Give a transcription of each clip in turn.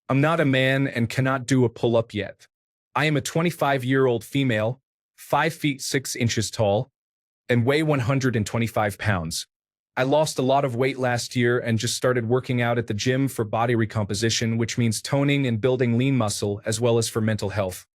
I'm not a man and cannot do a pull-up yet. I am a 25-year-old female, 5 feet 6 inches tall, and weigh 125 pounds. I lost a lot of weight last year and just started working out at the gym for body recomposition, which means toning and building lean muscle as well as for mental health.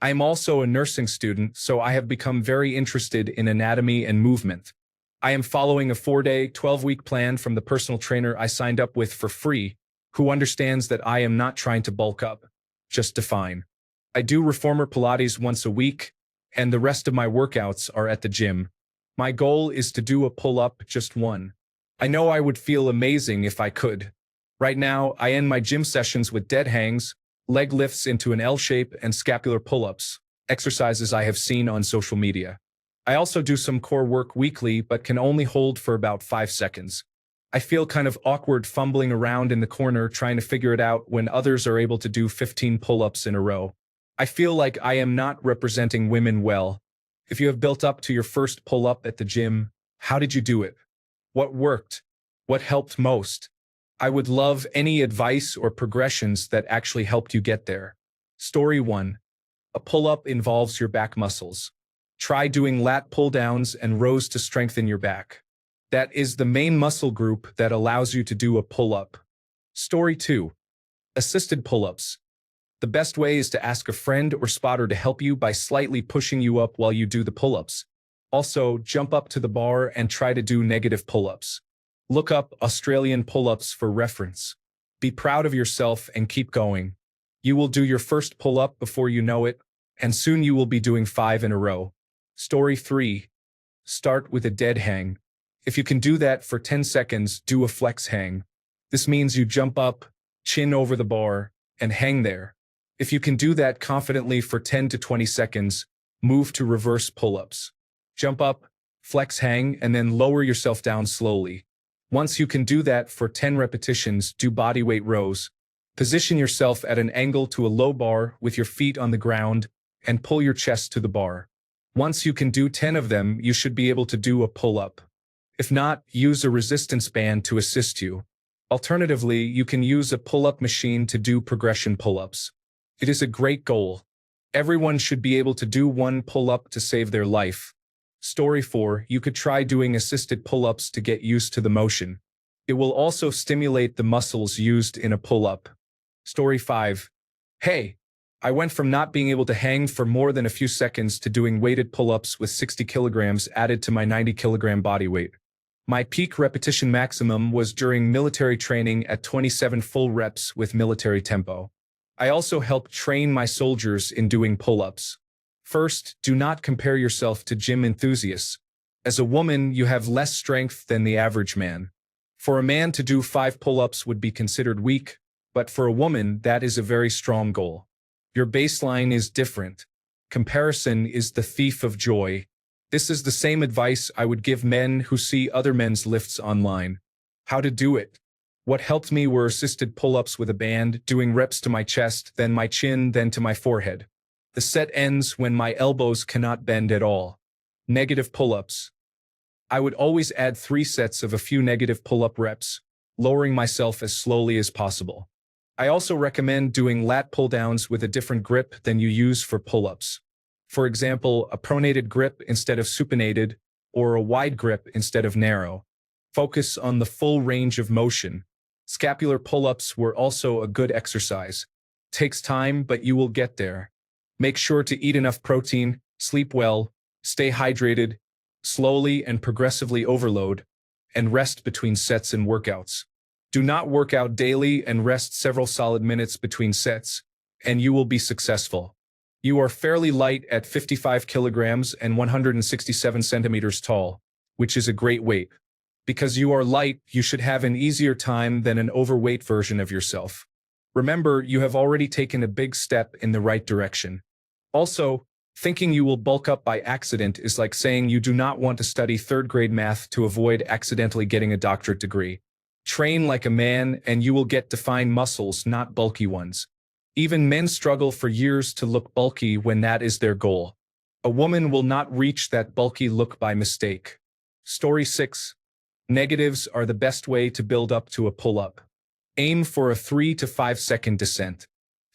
I am also a nursing student, so I have become very interested in anatomy and movement. I am following a 4-day, 12-week plan from the personal trainer I signed up with for free, who understands that I am not trying to bulk up, just define. I do reformer Pilates once a week, and the rest of my workouts are at the gym. My goal is to do a pull-up, just one. I know I would feel amazing if I could. Right now, I end my gym sessions with dead hangs, leg lifts into an L shape, and scapular pull-ups, exercises I have seen on social media. I also do some core work weekly, but can only hold for about 5 seconds. I feel kind of awkward fumbling around in the corner trying to figure it out when others are able to do 15 pull-ups in a row. I feel like I am not representing women well. If you have built up to your first pull-up at the gym, how did you do it? What worked? What helped most? I would love any advice or progressions that actually helped you get there. Story 1. A pull-up involves your back muscles. Try doing lat pull-downs and rows to strengthen your back. That is the main muscle group that allows you to do a pull-up. Story 2. Assisted pull-ups. The best way is to ask a friend or spotter to help you by slightly pushing you up while you do the pull-ups. Also, jump up to the bar and try to do negative pull-ups. Look up Australian pull-ups for reference. Be proud of yourself and keep going. You will do your first pull-up before you know it, and soon you will be doing 5 in a row. Story 3. Start with a dead hang. If you can do that for 10 seconds, do a flex hang. This means you jump up, chin over the bar, and hang there. If you can do that confidently for 10 to 20 seconds, move to reverse pull-ups. Jump up, flex hang, and then lower yourself down slowly. Once you can do that for 10 repetitions, do bodyweight rows. Position yourself at an angle to a low bar with your feet on the ground and pull your chest to the bar. Once you can do 10 of them, you should be able to do a pull-up. If not, use a resistance band to assist you. Alternatively, you can use a pull-up machine to do progression pull-ups. It is a great goal. Everyone should be able to do one pull-up to save their life. Story 4. You could try doing assisted pull-ups to get used to the motion. It will also stimulate the muscles used in a pull-up. Story 5. Hey, I went from not being able to hang for more than a few seconds to doing weighted pull-ups with 60 kilograms added to my 90 kilogram body weight. My peak repetition maximum was during military training at 27 full reps with military tempo. I also helped train my soldiers in doing pull-ups. First, do not compare yourself to gym enthusiasts. As a woman, you have less strength than the average man. For a man to do 5 pull-ups would be considered weak, but for a woman, that is a very strong goal. Your baseline is different. Comparison is the thief of joy. This is the same advice I would give men who see other men's lifts online. How to do it. What helped me were assisted pull-ups with a band, doing reps to my chest, then my chin, then to my forehead. The set ends when my elbows cannot bend at all. Negative pull-ups. I would always add 3 sets of a few negative pull-up reps, lowering myself as slowly as possible. I also recommend doing lat pull-downs with a different grip than you use for pull-ups. For example, a pronated grip instead of supinated, or a wide grip instead of narrow. Focus on the full range of motion. Scapular pull-ups were also a good exercise. Takes time, but you will get there. Make sure to eat enough protein, sleep well, stay hydrated, slowly and progressively overload, and rest between sets and workouts. Do not work out daily and rest several solid minutes between sets, and you will be successful. You are fairly light at 55 kilograms and 167 centimeters tall, which is a great weight. Because you are light, you should have an easier time than an overweight version of yourself. Remember, you have already taken a big step in the right direction. Also, thinking you will bulk up by accident is like saying you do not want to study 3rd grade math to avoid accidentally getting a doctorate degree. Train like a man and you will get defined muscles, not bulky ones. Even men struggle for years to look bulky when that is their goal. A woman will not reach that bulky look by mistake. Story 6. Negatives are the best way to build up to a pull-up. Aim for a 3 to 5 second descent.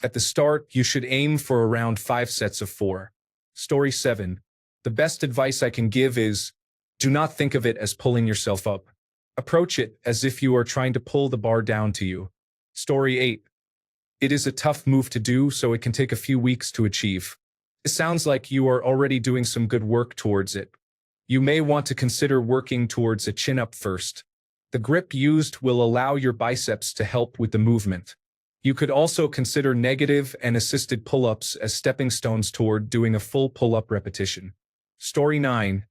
At the start, you should aim for around 5 sets of 4. Story 7. The best advice I can give is, do not think of it as pulling yourself up. Approach it as if you are trying to pull the bar down to you. Story 8. It is a tough move to do, so it can take a few weeks to achieve. It sounds like you are already doing some good work towards it. You may want to consider working towards a chin-up first. The grip used will allow your biceps to help with the movement. You could also consider negative and assisted pull-ups as stepping stones toward doing a full pull-up repetition. Story 9.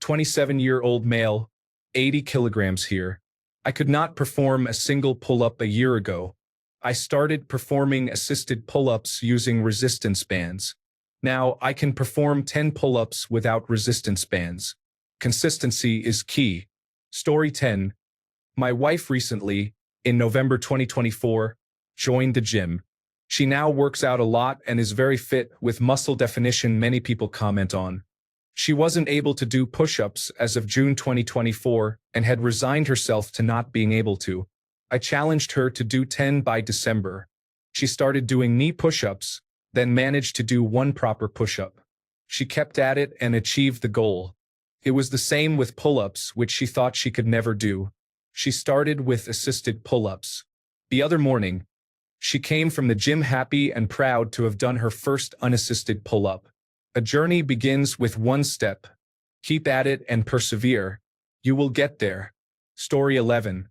27-year-old male, 80 kilograms here. I could not perform a single pull-up a year ago. I started performing assisted pull-ups using resistance bands. Now I can perform 10 pull-ups without resistance bands. Consistency is key. Story 10. My wife recently, in November 2024, joined the gym. She now works out a lot and is very fit with muscle definition many people comment on. She wasn't able to do push-ups as of June 2024 and had resigned herself to not being able to. I challenged her to do 10 by December. She started doing knee push-ups, then managed to do one proper push-up. She kept at it and achieved the goal. It was the same with pull-ups, which she thought she could never do. She started with assisted pull-ups. The other morning, she came from the gym happy and proud to have done her first unassisted pull-up. A journey begins with one step. Keep at it and persevere. You will get there. Story 11.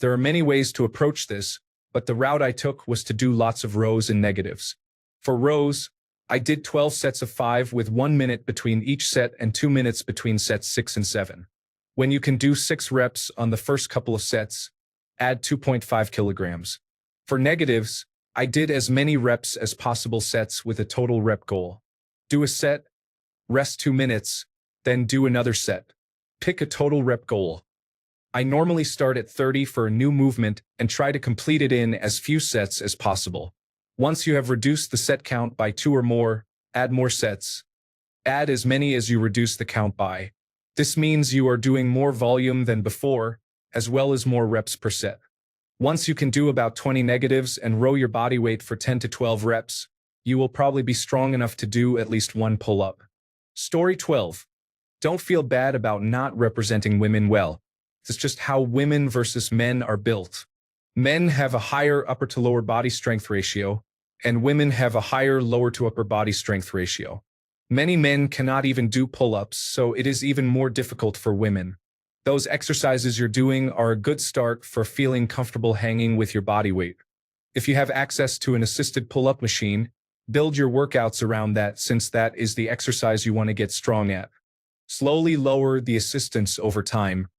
There are many ways to approach this, but the route I took was to do lots of rows and negatives. For rows, I did 12 sets of 5 with 1 minute between each set and 2 minutes between sets 6 and 7. When you can do 6 reps on the first couple of sets, add 2.5 kilograms. For negatives, I did as many reps as possible sets with a total rep goal. Do a set, rest 2 minutes, then do another set. Pick a total rep goal. I normally start at 30 for a new movement and try to complete it in as few sets as possible. Once you have reduced the set count by 2 or more, add more sets. Add as many as you reduce the count by. This means you are doing more volume than before, as well as more reps per set. Once you can do about 20 negatives and row your body weight for 10 to 12 reps, you will probably be strong enough to do at least one pull-up. Story 12. Don't feel bad about not representing women well. It's just how women versus men are built. Men have a higher upper to lower body strength ratio, and women have a higher lower to upper body strength ratio. Many men cannot even do pull-ups, so it is even more difficult for women. Those exercises you're doing are a good start for feeling comfortable hanging with your body weight. If you have access to an assisted pull-up machine, build your workouts around that since that is the exercise you want to get strong at. Slowly lower the assistance over time.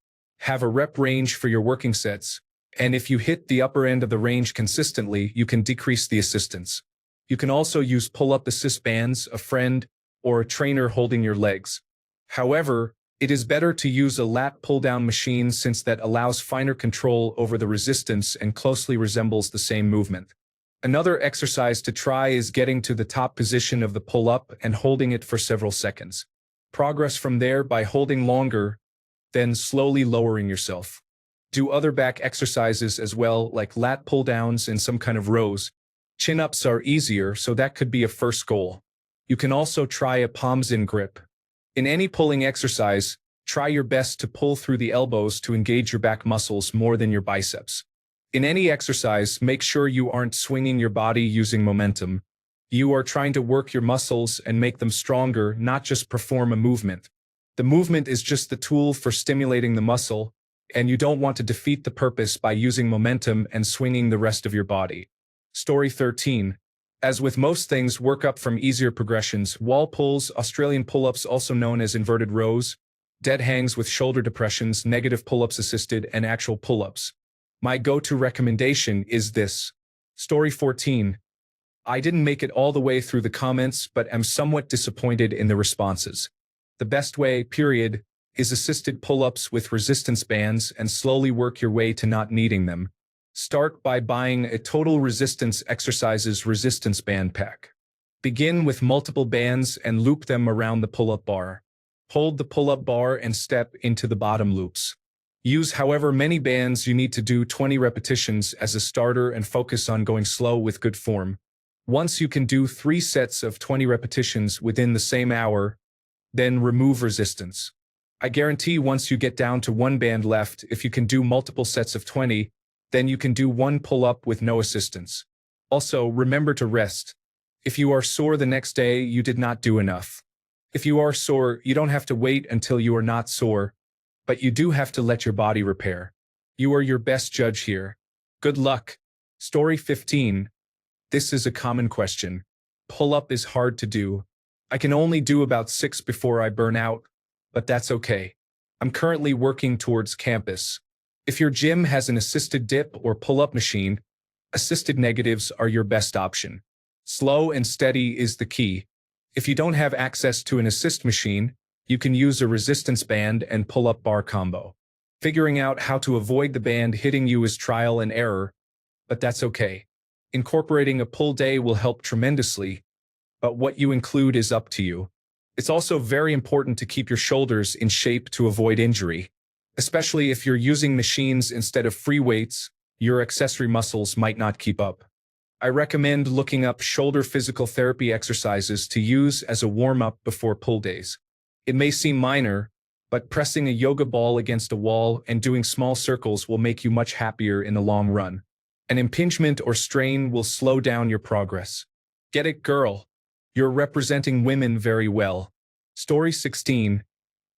Have a rep range for your working sets, and if you hit the upper end of the range consistently, you can decrease the assistance. You can also use pull-up assist bands, a friend, or a trainer holding your legs. However, it is better to use a lat pull-down machine since that allows finer control over the resistance and closely resembles the same movement. Another exercise to try is getting to the top position of the pull-up and holding it for several seconds. Progress from there by holding longer, then slowly lowering yourself. Do other back exercises as well, like lat pull-downs and some kind of rows. Chin-ups are easier, so that could be a first goal. You can also try a palms-in grip. In any pulling exercise, try your best to pull through the elbows to engage your back muscles more than your biceps. In any exercise, make sure you aren't swinging your body using momentum. You are trying to work your muscles and make them stronger, not just perform a movement. The movement is just the tool for stimulating the muscle, and you don't want to defeat the purpose by using momentum and swinging the rest of your body. Story 13. As with most things, work up from easier progressions. Wall pulls, Australian pull-ups also known as inverted rows, dead hangs with shoulder depressions, negative pull-ups assisted, and actual pull-ups. My go-to recommendation is this. Story 14. I didn't make it all the way through the comments, but am somewhat disappointed in the responses. The best way, period, is assisted pull-ups with resistance bands and slowly work your way to not needing them. Start by buying a Total Resistance Exercises resistance band pack. Begin with multiple bands and loop them around the pull-up bar. Hold the pull-up bar and step into the bottom loops. Use however many bands you need to do 20 repetitions as a starter and focus on going slow with good form. Once you can do 3 sets of 20 repetitions within the same hour, then remove resistance. I guarantee once you get down to 1 band left, if you can do multiple sets of 20, then you can do 1 pull-up with no assistance. Also, remember to rest. If you are sore the next day, you did not do enough. If you are sore, you don't have to wait until you are not sore, but you do have to let your body repair. You are your best judge here. Good luck. Story 15. This is a common question. Pull-up is hard to do. I can only do about 6 before I burn out, but that's okay. I'm currently working towards campus. If your gym has an assisted dip or pull-up machine, assisted negatives are your best option. Slow and steady is the key. If you don't have access to an assist machine, you can use a resistance band and pull-up bar combo. Figuring out how to avoid the band hitting you is trial and error, but that's okay. Incorporating a pull day will help tremendously, but what you include is up to you. It's also very important to keep your shoulders in shape to avoid injury. Especially if you're using machines instead of free weights, your accessory muscles might not keep up. I recommend looking up shoulder physical therapy exercises to use as a warm-up before pull days. It may seem minor, but pressing a yoga ball against a wall and doing small circles will make you much happier in the long run. An impingement or strain will slow down your progress. Get it, girl? You're representing women very well. Story 16.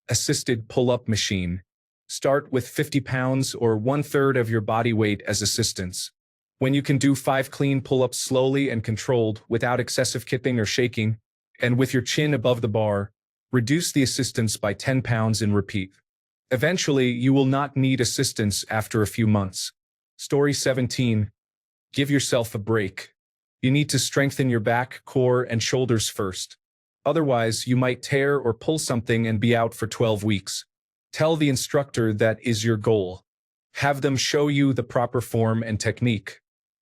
Assisted pull-up machine. Start with 50 pounds or 1/3 of your body weight as assistance. When you can do 5 clean pull-ups slowly and controlled without excessive kipping or shaking, and with your chin above the bar, reduce the assistance by 10 pounds and repeat. Eventually, you will not need assistance after a few months. Story 17. Give yourself a break. You need to strengthen your back, core, and shoulders first. Otherwise, you might tear or pull something and be out for 12 weeks. Tell the instructor that is your goal. Have them show you the proper form and technique.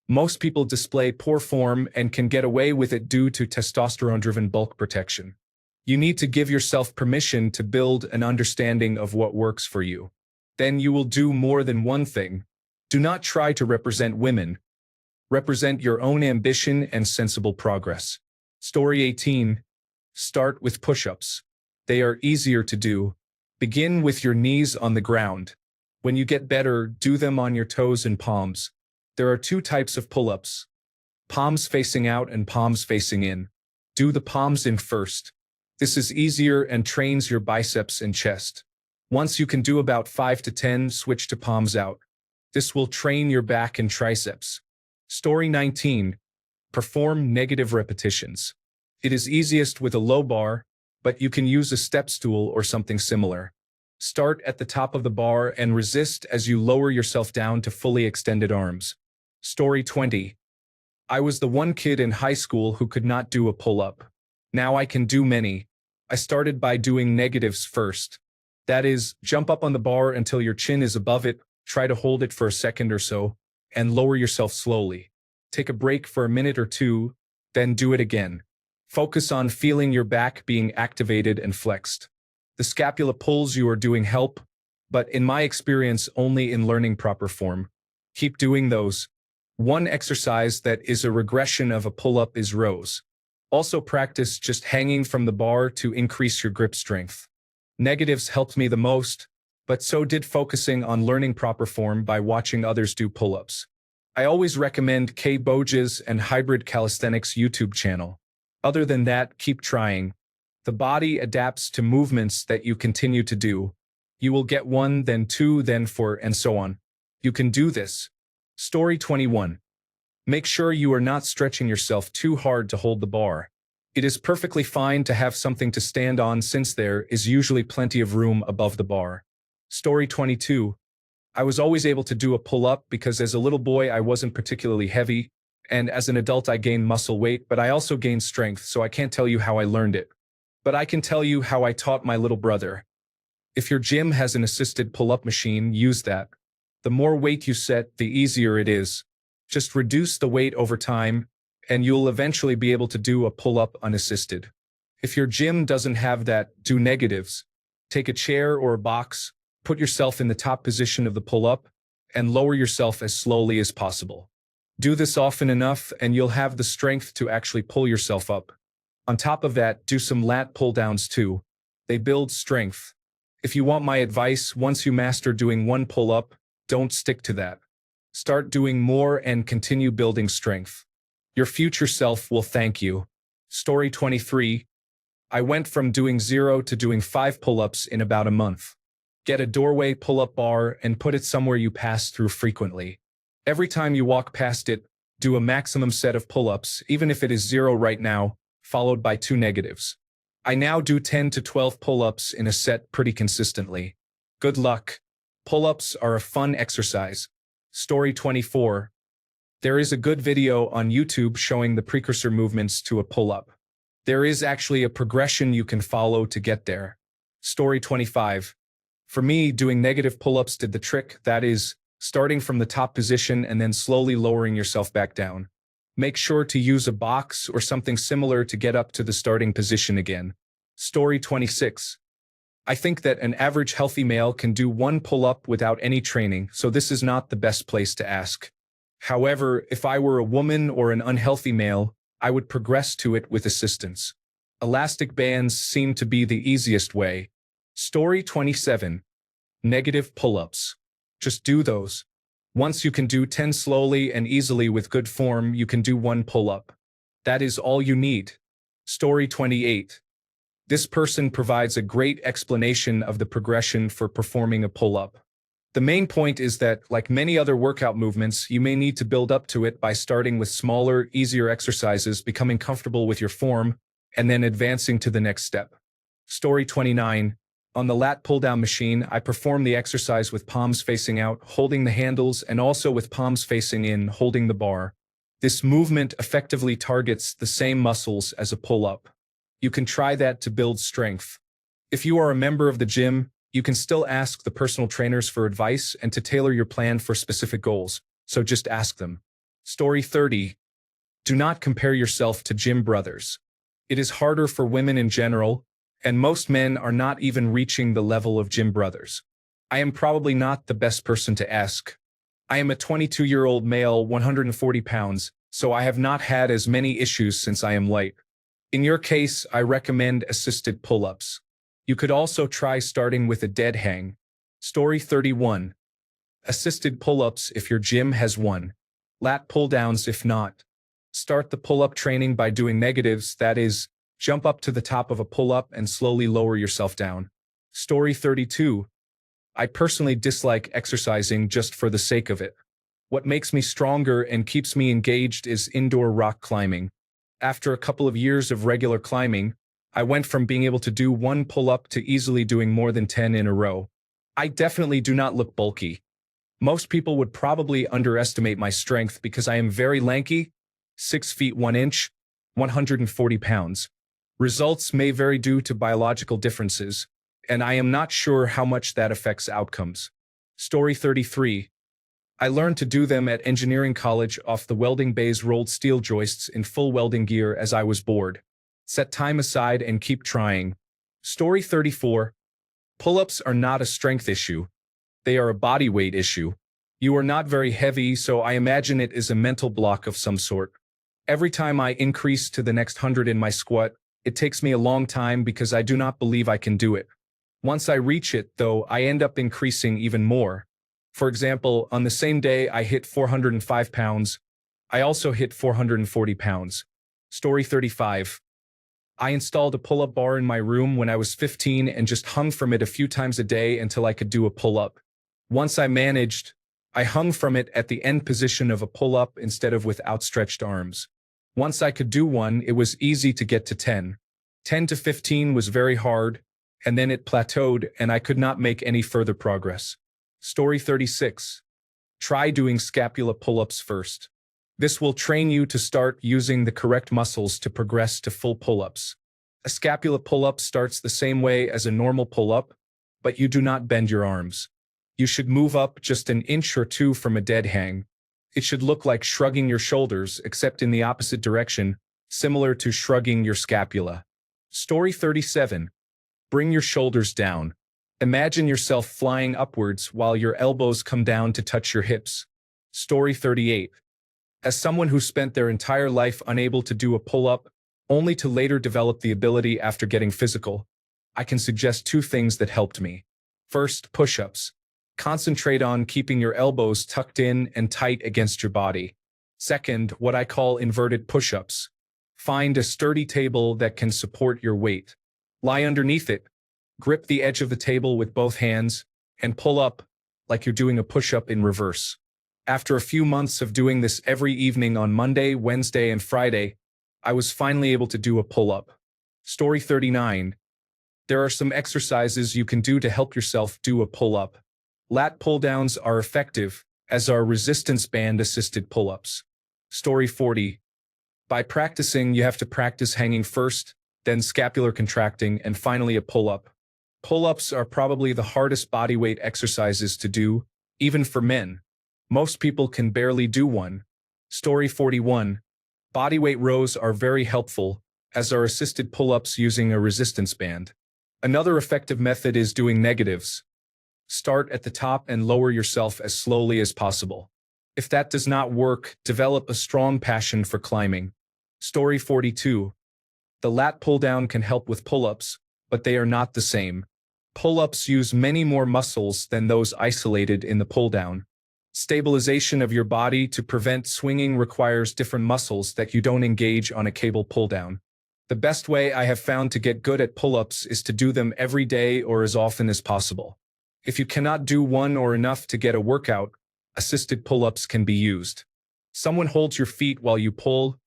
Most people display poor form and can get away with it due to testosterone-driven bulk protection. You need to give yourself permission to build an understanding of what works for you. Then you will do more than one thing. Do not try to represent women. Represent your own ambition and sensible progress. Story 18. Start with push-ups. They are easier to do. Begin with your knees on the ground. When you get better, do them on your toes and palms. There are 2 types of pull-ups. Palms facing out and palms facing in. Do the palms in first. This is easier and trains your biceps and chest. Once you can do about 5 to 10, switch to palms out. This will train your back and triceps. Story 19. Perform negative repetitions. It is easiest with a low bar, but you can use a step stool or something similar. Start at the top of the bar and resist as you lower yourself down to fully extended arms. Story 20. I was the one kid in high school who could not do a pull-up. Now I can do many. I started by doing negatives first. That is, jump up on the bar until your chin is above it, try to hold it for a second or so, and lower yourself slowly. Take a break for a minute or 2, then do it again. Focus on feeling your back being activated and flexed. The scapula pulls you are doing help, but in my experience only in learning proper form. Keep doing those. One exercise that is a regression of a pull-up is rows. Also practice just hanging from the bar to increase your grip strength. Negatives helped me the most, but so did focusing on learning proper form by watching others do pull-ups. I always recommend K. Boja's and Hybrid Calisthenics YouTube channel. Other than that, keep trying. The body adapts to movements that you continue to do. You will get 1, then 2, then 4, and so on. You can do this. Story 21. Make sure you are not stretching yourself too hard to hold the bar. It is perfectly fine to have something to stand on since there is usually plenty of room above the bar. Story 22. I was always able to do a pull-up because as a little boy I wasn't particularly heavy, and as an adult I gained muscle weight, but I also gained strength, so I can't tell you how I learned it. But I can tell you how I taught my little brother. If your gym has an assisted pull-up machine, use that. The more weight you set, the easier it is. Just reduce the weight over time, and you'll eventually be able to do a pull-up unassisted. If your gym doesn't have that, do negatives. Take a chair or a box, Put yourself in the top position of the pull-up and lower yourself as slowly as possible. Do this often enough and you'll have the strength to actually pull yourself up. On top of that, do some lat pull-downs too. They build strength. If you want my advice, once you master doing one pull-up, don't stick to that. Start doing more and continue building strength. Your future self will thank you. Story 23. I went from doing 0 to doing 5 pull-ups in about a month. Get a doorway pull-up bar and put it somewhere you pass through frequently. Every time you walk past it, do a maximum set of pull-ups, even if it is 0 right now, followed by 2 negatives. I now do 10 to 12 pull-ups in a set pretty consistently. Good luck. Pull-ups are a fun exercise. Story 24. There is a good video on YouTube showing the precursor movements to a pull-up. There is actually a progression you can follow to get there. Story 25. For me, doing negative pull-ups did the trick, that is, starting from the top position and then slowly lowering yourself back down. Make sure to use a box or something similar to get up to the starting position again. Story 26. I think that an average healthy male can do one pull-up without any training, so this is not the best place to ask. However, if I were a woman or an unhealthy male, I would progress to it with assistance. Elastic bands seem to be the easiest way. Story 27. Negative pull-ups. Just do those. Once you can do 10 slowly and easily with good form, you can do one pull-up. That is all you need. Story 28. This person provides a great explanation of the progression for performing a pull-up. The main point is that, like many other workout movements, you may need to build up to it by starting with smaller, easier exercises, becoming comfortable with your form, and then advancing to the next step. Story 29. On the lat pull-down machine, I perform the exercise with palms facing out, holding the handles, and also with palms facing in, holding the bar. This movement effectively targets the same muscles as a pull-up. You can try that to build strength. If you are a member of the gym, you can still ask the personal trainers for advice and to tailor your plan for specific goals, so just ask them. Story 30. Do not compare yourself to gym brothers. It is harder for women in general, and most men are not even reaching the level of gym brothers. I am probably not the best person to ask. I am a 22-year-old male, 140 pounds, so I have not had as many issues since I am light. In your case, I recommend assisted pull-ups. You could also try starting with a dead hang. Story 31. Assisted pull-ups if your gym has one. Lat pull-downs if not. Start the pull-up training by doing negatives, that is, jump up to the top of a pull-up and slowly lower yourself down. Story 32. I personally dislike exercising just for the sake of it. What makes me stronger and keeps me engaged is indoor rock climbing. After a couple of years of regular climbing, I went from being able to do one pull-up to easily doing more than 10 in a row. I definitely do not look bulky. Most people would probably underestimate my strength because I am very lanky, 6 feet 1 inch, 140 pounds. Results may vary due to biological differences, and I am not sure how much that affects outcomes. Story 33. I learned to do them at engineering college off the welding bay's rolled steel joists in full welding gear as I was bored. Set time aside and keep trying. Story 34. Pull-ups are not a strength issue. They are a body weight issue. You are not very heavy, so I imagine it is a mental block of some sort. Every time I increase to the next 100 in my squat, it takes me a long time because I do not believe I can do it. Once I reach it, though, I end up increasing even more. For example, on the same day I hit 405 pounds, I also hit 440 pounds. Story 35. I installed a pull-up bar in my room when I was 15 and just hung from it a few times a day until I could do a pull-up. Once I managed, I hung from it at the end position of a pull-up instead of with outstretched arms. Once I could do one, it was easy to get to 10. 10 to 15 was very hard, and then it plateaued and I could not make any further progress. Story 36. Try doing scapula pull-ups first. This will train you to start using the correct muscles to progress to full pull-ups. A scapula pull-up starts the same way as a normal pull-up, but you do not bend your arms. You should move up just an inch or two from a dead hang. It should look like shrugging your shoulders, except in the opposite direction, similar to shrugging your scapula. Story 37. Bring your shoulders down. Imagine yourself flying upwards while your elbows come down to touch your hips. Story 38. As someone who spent their entire life unable to do a pull-up, only to later develop the ability after getting physical, I can suggest two things that helped me. First, push-ups. Concentrate on keeping your elbows tucked in and tight against your body. Second, what I call inverted push-ups. Find a sturdy table that can support your weight. Lie underneath it, grip the edge of the table with both hands, and pull up like you're doing a push-up in reverse. After a few months of doing this every evening on Monday, Wednesday, and Friday, I was finally able to do a pull-up. Story 39. There are some exercises you can do to help yourself do a pull-up. Lat pull-downs are effective, as are resistance band-assisted pull-ups. Story 40. By practicing, you have to practice hanging first, then scapular contracting, and finally a pull-up. Pull-ups are probably the hardest bodyweight exercises to do, even for men. Most people can barely do one. Story 41. Bodyweight rows are very helpful, as are assisted pull-ups using a resistance band. Another effective method is doing negatives. Start at the top and lower yourself as slowly as possible. If that does not work, develop a strong passion for climbing. Story 42. The lat pull-down can help with pull-ups, but they are not the same. Pull-ups use many more muscles than those isolated in the pull-down. Stabilization of your body to prevent swinging requires different muscles that you don't engage on a cable pull-down. The best way I have found to get good at pull-ups is to do them every day or as often as possible. If you cannot do one or enough to get a workout, assisted pull-ups can be used. Someone holds your feet while you pull,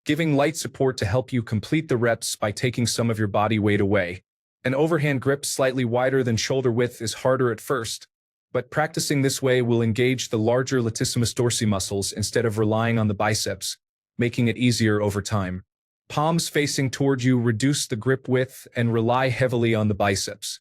giving light support to help you complete the reps by taking some of your body weight away. An overhand grip slightly wider than shoulder width is harder at first, but practicing this way will engage the larger latissimus dorsi muscles instead of relying on the biceps, making it easier over time. Palms facing toward you reduce the grip width and rely heavily on the biceps.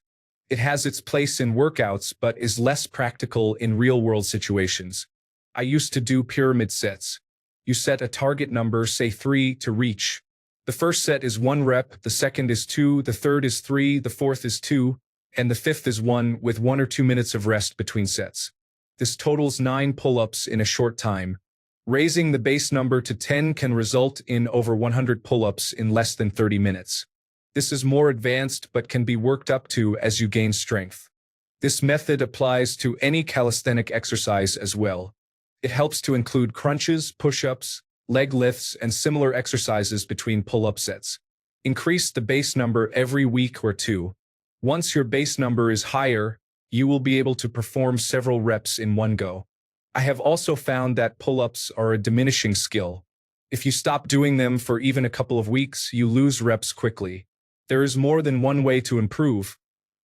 It has its place in workouts but is less practical in real-world situations. I used to do pyramid sets. You set a target number, say 3, to reach. The first set is 1 rep, the second is 2, the third is 3, the fourth is 2, and the fifth is 1, with 1 or 2 minutes of rest between sets. This totals 9 pull-ups in a short time. Raising the base number to 10 can result in over 100 pull-ups in less than 30 minutes. This is more advanced but can be worked up to as you gain strength. This method applies to any calisthenic exercise as well. It helps to include crunches, push-ups, leg lifts, and similar exercises between pull-up sets. Increase the base number every week or 2. Once your base number is higher, you will be able to perform several reps in one go. I have also found that pull-ups are a diminishing skill. If you stop doing them for even a couple of weeks, you lose reps quickly. There is more than one way to improve,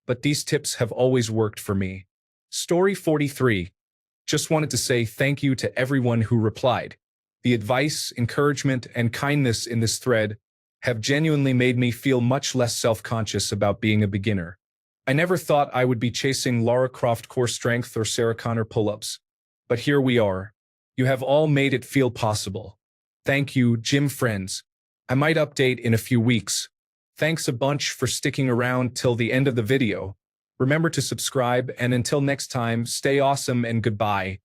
but these tips have always worked for me. Story 43. Just wanted to say thank you to everyone who replied. The advice, encouragement, and kindness in this thread have genuinely made me feel much less self-conscious about being a beginner. I never thought I would be chasing Lara Croft core strength or Sarah Connor pull-ups, but here we are. You have all made it feel possible. Thank you, gym friends. I might update in a few weeks. Thanks a bunch for sticking around till the end of the video. Remember to subscribe, and until next time, stay awesome and goodbye.